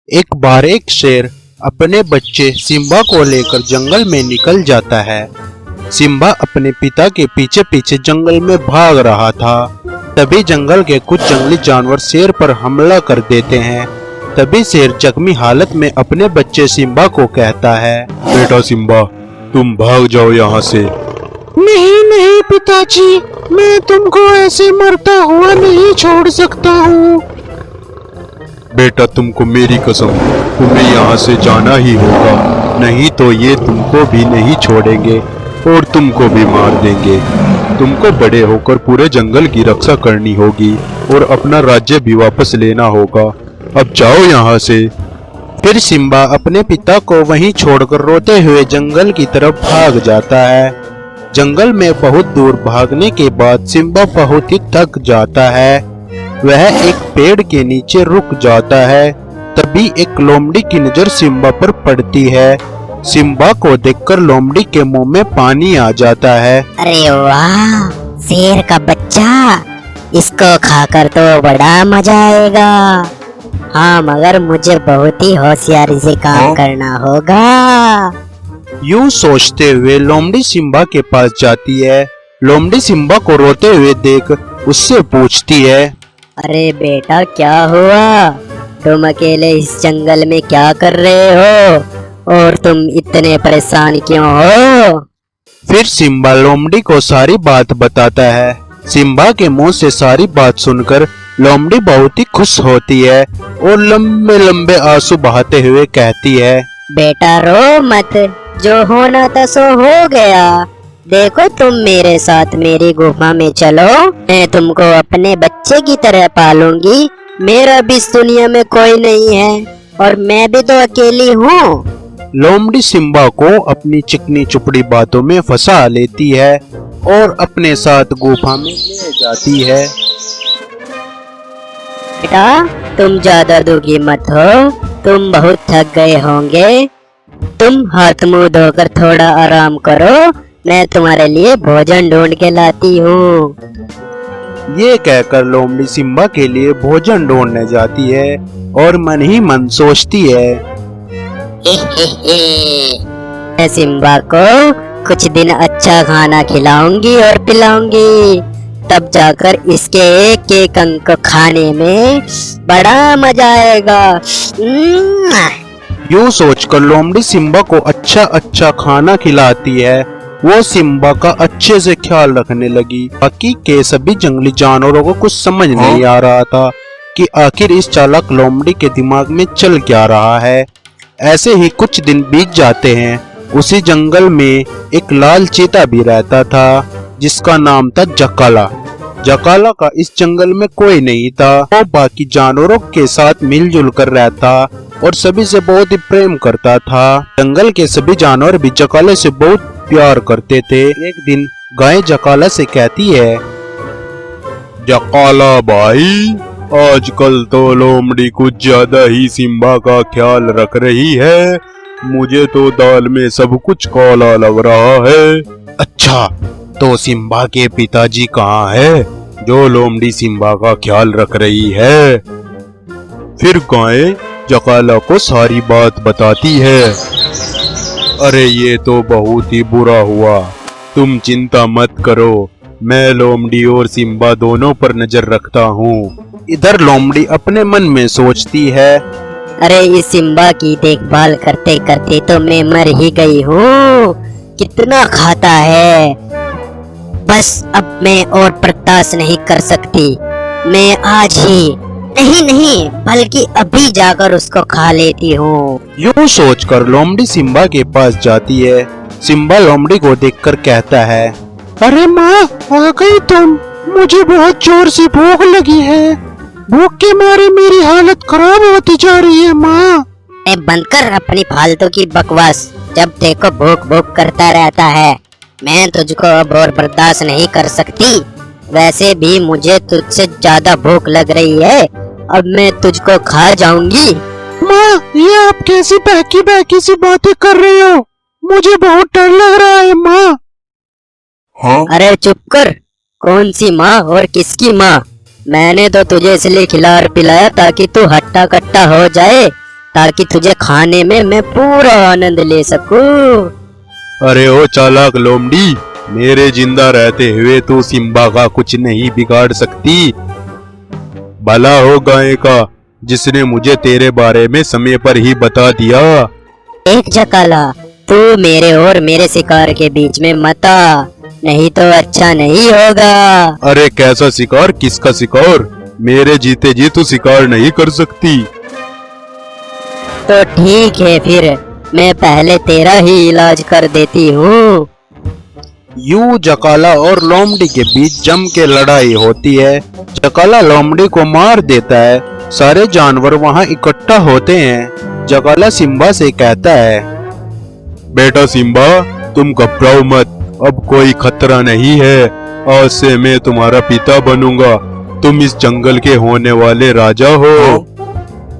एक बार एक शेर अपने बच्चे सिम्बा को लेकर जंगल में निकल जाता है। सिम्बा अपने पिता के पीछे पीछे जंगल में भाग रहा था। तभी जंगल के कुछ जंगली जानवर शेर पर हमला कर देते हैं। तभी शेर जख्मी हालत में अपने बच्चे सिम्बा को कहता है, बेटा सिम्बा, तुम भाग जाओ यहाँ से। नहीं नहीं पिताजी, मैं तुमको ऐसे मरता हुआ नहीं छोड़ सकता हूँ। बेटा तुमको मेरी कसम, तुम्हें यहाँ से जाना ही होगा, नहीं तो ये तुमको भी नहीं छोड़ेंगे और तुमको भी मार देंगे। तुमको बड़े होकर पूरे जंगल की रक्षा करनी होगी और अपना राज्य भी वापस लेना होगा। अब जाओ यहाँ से। फिर सिम्बा अपने पिता को वहीं छोड़कर रोते हुए जंगल की तरफ भाग जाता है। जंगल में बहुत दूर भागने के बाद सिम्बा बहुत ही थक जाता है। वह एक पेड़ के नीचे रुक जाता है। तभी एक लोमड़ी की नजर सिम्बा पर पड़ती है। सिम्बा को देखकर लोमड़ी के मुंह में पानी आ जाता है। अरे वाह, शेर का बच्चा, इसको खाकर तो बड़ा मजा आएगा। हाँ, मगर मुझे बहुत ही होशियारी से काम करना होगा। यूं सोचते हुए लोमड़ी सिम्बा के पास जाती है। लोमड़ी सिम्बा को रोते हुए देख उससे पूछती है, अरे बेटा, क्या हुआ? तुम अकेले इस जंगल में क्या कर रहे हो और तुम इतने परेशान क्यों हो? फिर सिम्बा लोमड़ी को सारी बात बताता है। सिम्बा के मुंह से सारी बात सुनकर लोमड़ी बहुत ही खुश होती है और लंबे लंबे आंसू बहाते हुए कहती है, बेटा रो मत, जो होना था सो हो गया। देखो, तुम मेरे साथ मेरी गुफा में चलो, मैं तुमको अपने बच्चे की तरह पालूंगी। मेरा भी इस दुनिया में कोई नहीं है और मैं भी तो अकेली हूँ। लोमड़ी सिम्बा को अपनी चिकनी चुपड़ी बातों में फंसा लेती है और अपने साथ गुफा में ले जाती है। बेटा, तुम ज्यादा दुखी मत हो, तुम बहुत थक गए होंगे। तुम हाथ मुंह धोकर थोड़ा आराम करो, मैं तुम्हारे लिए भोजन ढूंढ के लाती हूँ। ये कहकर लोमड़ी सिम्बा के लिए भोजन ढूंढने जाती है और मन ही मन सोचती है, मैं सिम्बा को कुछ दिन अच्छा खाना खिलाऊंगी और पिलाऊंगी, तब जाकर इसके एक एक अंग को खाने में बड़ा मजा आएगा। यूं सोचकर लोमड़ी सिम्बा को अच्छा अच्छा खाना खिलाती है। वो सिम्बा का अच्छे से ख्याल रखने लगी। बाकी के सभी जंगली जानवरों को कुछ समझ नहीं आ रहा था कि आखिर इस चालाक लोमड़ी के दिमाग में चल क्या रहा है। ऐसे ही कुछ दिन बीत जाते हैं। उसी जंगल में एक लाल चीता भी रहता था जिसका नाम था जकाला। जकाला का इस जंगल में कोई नहीं था। वो बाकी जानवरों के साथ मिलजुल कर रहता और सभी से बहुत ही प्रेम करता था। जंगल के सभी जानवर भी जकाले से बहुत प्यार करते थे। एक दिन गाय जकाला से कहती है, जकाला भाई, आजकल तो लोमड़ी कुछ ज्यादा ही सिम्बा का ख्याल रख रही है। मुझे तो दाल में सब कुछ काला लग रहा है। अच्छा, तो सिम्बा के पिताजी कहाँ है जो लोमड़ी सिम्बा का ख्याल रख रही है? फिर गाय जकाला को सारी बात बताती है। अरे ये तो बहुत ही बुरा हुआ, तुम चिंता मत करो, मैं लोमड़ी और सिम्बा दोनों पर नजर रखता हूँ। इधर लोमड़ी अपने मन में सोचती है, अरे इस सिम्बा की देखभाल करते करते तो मैं मर ही गई हूँ। कितना खाता है, बस अब मैं और बर्दाश्त नहीं कर सकती। मैं आज ही नहीं बल्कि अभी जाकर उसको खा लेती हूँ। यूं सोचकर लोमड़ी सिम्बा के पास जाती है। सिम्बा लोमड़ी को देखकर कहता है, अरे माँ, आ गई तुम? मुझे बहुत जोर से भूख लगी है। भूख के मारे मेरी हालत खराब होती जा रही है माँ। बंद कर अपनी फालतू की बकवास, जब देखो भूख भूख करता रहता है। मैं तुझको अब और बर्दाश्त नहीं कर सकती। वैसे भी मुझे तुझसे ज्यादा भूख लग रही है, अब मैं तुझको खा जाऊंगी। माँ, ये आप कैसी बहकी बहकी सी बातें कर रही हो? मुझे बहुत डर लग रहा है माँ। हाँ? अरे चुप कर, कौन सी माँ और किसकी माँ? मैंने तो तुझे इसलिए खिला और पिलाया ताकि तू हट्टा कट्टा हो जाए, ताकि तुझे खाने में मैं पूरा आनंद ले सकूं। अरे ओ चालाक लोमड़ी, मेरे जिंदा रहते हुए तू सिम्बा का कुछ नहीं बिगाड़ सकती। भला हो गाय का जिसने मुझे तेरे बारे में समय पर ही बता दिया। एक जकाला, तू मेरे और मेरे शिकार के बीच में मत आ, नहीं तो अच्छा नहीं होगा। अरे कैसा शिकार, किसका शिकार? मेरे जीते जी तू शिकार नहीं कर सकती। तो ठीक है फिर, मैं पहले तेरा ही इलाज कर देती हूँ। यूं जकाला और लोमड़ी के बीच जम के लड़ाई होती है। जकाला लोमड़ी को मार देता है। सारे जानवर वहां इकट्ठा होते हैं। जकाला सिम्बा से कहता है, बेटा सिम्बा, तुम घबराओ मत, अब कोई खतरा नहीं है। आज से मैं तुम्हारा पिता बनूंगा। तुम इस जंगल के होने वाले राजा हो।